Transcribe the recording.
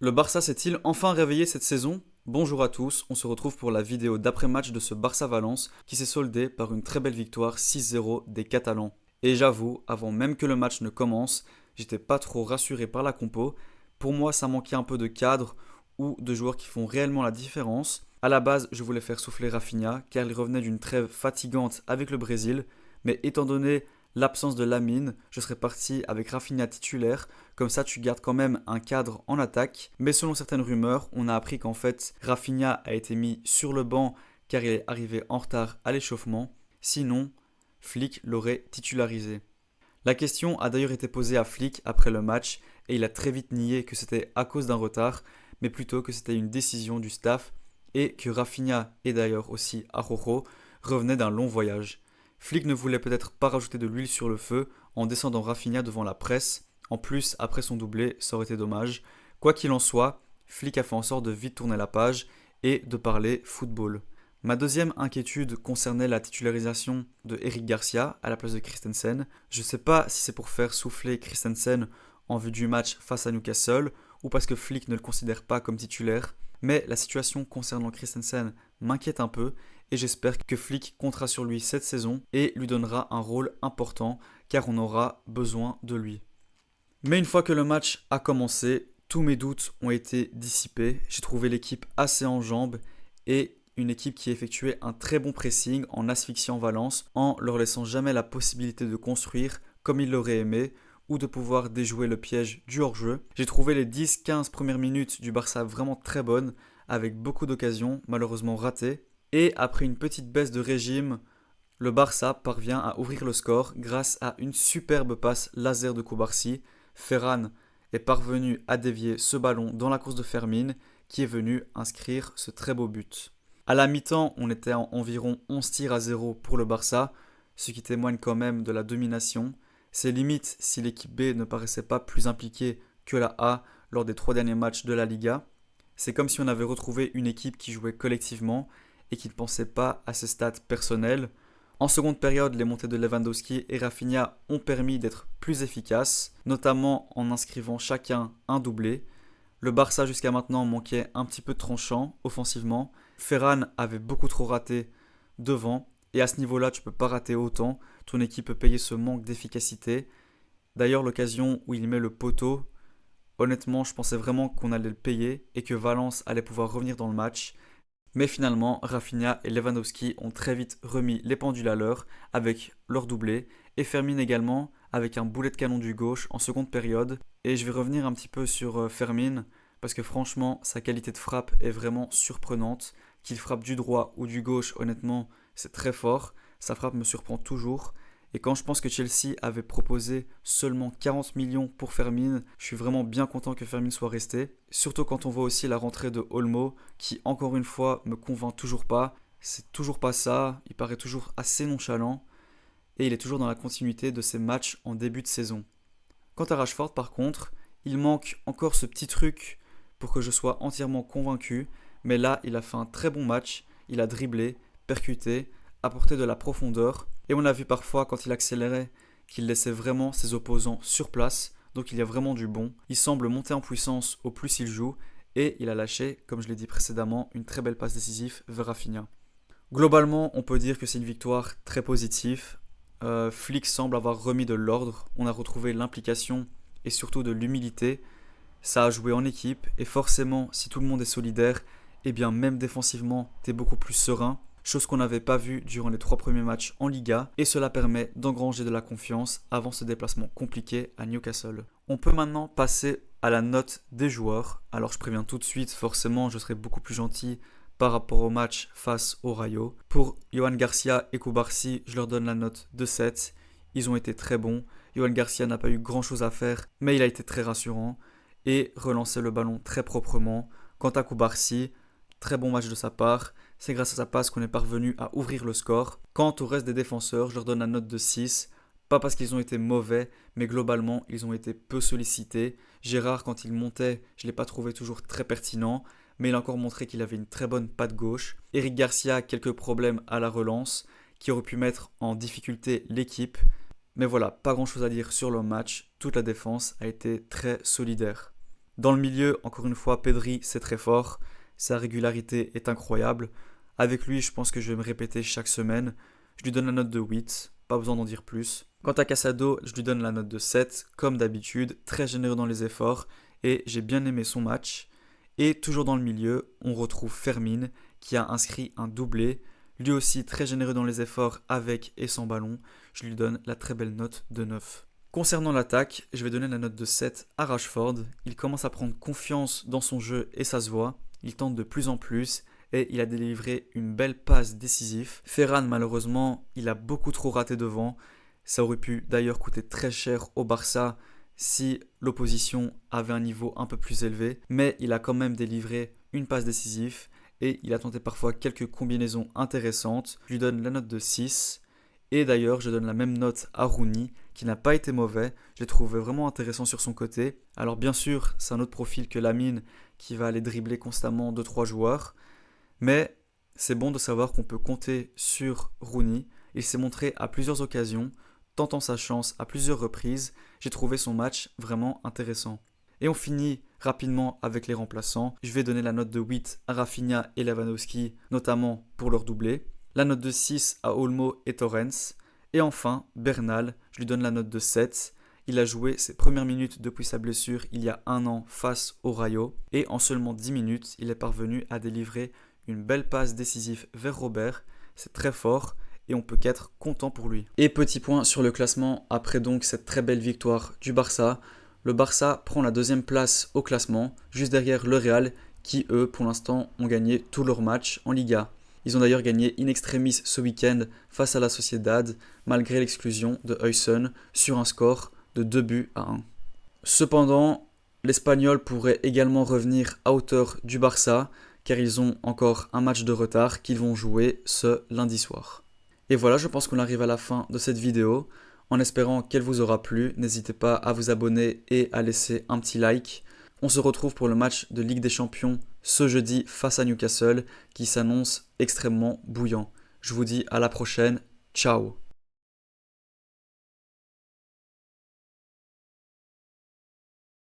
Le Barça s'est-il enfin réveillé cette saison? Bonjour à tous, on se retrouve pour la vidéo d'après-match de ce Barça-Valence qui s'est soldé par une très belle victoire 6-0 des Catalans. Et j'avoue, avant même que le match ne commence, j'étais pas trop rassuré par la compo. Pour moi, ça manquait un peu de cadre ou de joueurs qui font réellement la différence. À la base, je voulais faire souffler Rafinha car il revenait d'une trêve fatigante avec le Brésil, mais étant donné l'absence de Lamine, je serais parti avec Rafinha titulaire. Comme ça, tu gardes quand même un cadre en attaque. Mais selon certaines rumeurs, on a appris qu'en fait, Rafinha a été mis sur le banc car il est arrivé en retard à l'échauffement. Sinon, Flick l'aurait titularisé. La question a d'ailleurs été posée à Flick après le match et il a très vite nié que c'était à cause d'un retard, mais plutôt que c'était une décision du staff et que Rafinha et d'ailleurs aussi Araujo revenaient d'un long voyage. Flick ne voulait peut-être pas rajouter de l'huile sur le feu en descendant Rafinha devant la presse. En plus, après son doublé, ça aurait été dommage. Quoi qu'il en soit, Flick a fait en sorte de vite tourner la page et de parler football. Ma deuxième inquiétude concernait la titularisation de Eric Garcia à la place de Christensen. Je ne sais pas si c'est pour faire souffler Christensen en vue du match face à Newcastle ou parce que Flick ne le considère pas comme titulaire, mais la situation concernant Christensen m'inquiète un peu et j'espère que Flick comptera sur lui cette saison et lui donnera un rôle important car on aura besoin de lui. Mais une fois que le match a commencé, tous mes doutes ont été dissipés. J'ai trouvé l'équipe assez en jambes et une équipe qui effectuait un très bon pressing en asphyxiant Valence, en leur laissant jamais la possibilité de construire comme ils l'auraient aimé ou de pouvoir déjouer le piège du hors-jeu. J'ai trouvé les 10-15 premières minutes du Barça vraiment très bonnes, avec beaucoup d'occasions, malheureusement ratées. Et après une petite baisse de régime, le Barça parvient à ouvrir le score grâce à une superbe passe laser de Koubarsi. Ferran est parvenu à dévier ce ballon dans la course de Fermin qui est venu inscrire ce très beau but. À la mi-temps, on était à environ 11 tirs à 0 pour le Barça, ce qui témoigne quand même de la domination. C'est limite si l'équipe B ne paraissait pas plus impliquée que la A lors des 3 derniers matchs de la Liga. C'est comme si on avait retrouvé une équipe qui jouait collectivement et qui ne pensait pas à ses stats personnelles. En seconde période, les montées de Lewandowski et Rafinha ont permis d'être plus efficaces, notamment en inscrivant chacun un doublé. Le Barça jusqu'à maintenant manquait un petit peu de tranchant offensivement. Ferran avait beaucoup trop raté devant et à ce niveau-là, tu peux pas rater autant. Ton équipe peut payer ce manque d'efficacité. D'ailleurs, l'occasion où il met le poteau, honnêtement, je pensais vraiment qu'on allait le payer et que Valence allait pouvoir revenir dans le match. Mais finalement, Rafinha et Lewandowski ont très vite remis les pendules à l'heure avec leur doublé et Fermin également avec un boulet de canon du gauche en seconde période. Et je vais revenir un petit peu sur Fermin parce que franchement, sa qualité de frappe est vraiment surprenante. Qu'il frappe du droit ou du gauche, honnêtement, c'est très fort. Sa frappe me surprend toujours. Et quand je pense que Chelsea avait proposé seulement 40 millions pour Fermin, je suis vraiment bien content que Fermin soit resté. Surtout quand on voit aussi la rentrée de Olmo, qui encore une fois me convainc toujours pas. C'est toujours pas ça, il paraît toujours assez nonchalant. Et il est toujours dans la continuité de ses matchs en début de saison. Quant à Rashford par contre, il manque encore ce petit truc pour que je sois entièrement convaincu. Mais là, il a fait un très bon match, il a dribblé, percuté, apporté de la profondeur. Et on a vu parfois quand il accélérait qu'il laissait vraiment ses opposants sur place. Donc il y a vraiment du bon. Il semble monter en puissance au plus il joue. Et il a lâché, comme je l'ai dit précédemment, une très belle passe décisive vers Rafinha. Globalement, on peut dire que c'est une victoire très positive. Flick semble avoir remis de l'ordre. On a retrouvé l'implication et surtout de l'humilité. Ça a joué en équipe et forcément, si tout le monde est solidaire, eh bien même défensivement, t'es beaucoup plus serein. Chose qu'on n'avait pas vue durant les 3 premiers matchs en Liga, et cela permet d'engranger de la confiance avant ce déplacement compliqué à Newcastle. On peut maintenant passer à la note des joueurs. Alors je préviens tout de suite, forcément je serai beaucoup plus gentil par rapport au match face au Rayo. Pour Yohan Garcia et Koubarsi, je leur donne la note de 7. Ils ont été très bons. Yohan Garcia n'a pas eu grand chose à faire, mais il a été très rassurant et relancé le ballon très proprement. Quant à Koubarsi, très bon match de sa part. C'est grâce à sa passe qu'on est parvenu à ouvrir le score. Quant au reste des défenseurs, je leur donne la note de 6. Pas parce qu'ils ont été mauvais, mais globalement, ils ont été peu sollicités. Gérard, quand il montait, je ne l'ai pas trouvé toujours très pertinent, mais il a encore montré qu'il avait une très bonne patte gauche. Eric Garcia a quelques problèmes à la relance, qui auraient pu mettre en difficulté l'équipe. Mais voilà, pas grand chose à dire sur le match. Toute la défense a été très solidaire. Dans le milieu, encore une fois, Pedri, c'est très fort. Sa régularité est incroyable. Avec lui, je pense que je vais me répéter chaque semaine. Je lui donne la note de 8, pas besoin d'en dire plus. Quant à Casado, je lui donne la note de 7, comme d'habitude, très généreux dans les efforts, et j'ai bien aimé son match. Et toujours dans le milieu, on retrouve Fermin, qui a inscrit un doublé. Lui aussi très généreux dans les efforts avec et sans ballon. Je lui donne la très belle note de 9. Concernant l'attaque, je vais donner la note de 7 à Rashford. Il commence à prendre confiance dans son jeu et ça se voit. Il tente de plus en plus et il a délivré une belle passe décisive. Ferran, malheureusement, il a beaucoup trop raté devant. Ça aurait pu d'ailleurs coûter très cher au Barça si l'opposition avait un niveau un peu plus élevé. Mais il a quand même délivré une passe décisive et il a tenté parfois quelques combinaisons intéressantes. Je lui donne la note de 6. Et d'ailleurs, je donne la même note à Rooney, qui n'a pas été mauvais. Je l'ai trouvé vraiment intéressant sur son côté. Alors bien sûr, c'est un autre profil que Lamine, qui va aller dribbler constamment 2-3 joueurs. Mais c'est bon de savoir qu'on peut compter sur Rooney. Il s'est montré à plusieurs occasions, tentant sa chance à plusieurs reprises. J'ai trouvé son match vraiment intéressant. Et on finit rapidement avec les remplaçants. Je vais donner la note de 8 à Rafinha et Lewandowski, notamment pour leur doublé. La note de 6 à Olmo et Torrens. Et enfin, Bernal, je lui donne la note de 7. Il a joué ses premières minutes depuis sa blessure il y a un an face au Rayo. Et en seulement 10 minutes, il est parvenu à délivrer une belle passe décisive vers Robert. C'est très fort et on peut qu'être content pour lui. Et petit point sur le classement, après donc cette très belle victoire du Barça. Le Barça prend la deuxième place au classement, juste derrière le Real, qui eux, pour l'instant, ont gagné tous leurs matchs en Liga. Ils ont d'ailleurs gagné in extremis ce week-end face à la Sociedad, malgré l'exclusion de Huysen sur un score de 2-1. Cependant, l'Espagnol pourrait également revenir à hauteur du Barça, car ils ont encore un match de retard qu'ils vont jouer ce lundi soir. Et voilà, je pense qu'on arrive à la fin de cette vidéo. En espérant qu'elle vous aura plu, n'hésitez pas à vous abonner et à laisser un petit like. On se retrouve pour le match de Ligue des Champions ce jeudi face à Newcastle qui s'annonce extrêmement bouillant. Je vous dis à la prochaine, ciao.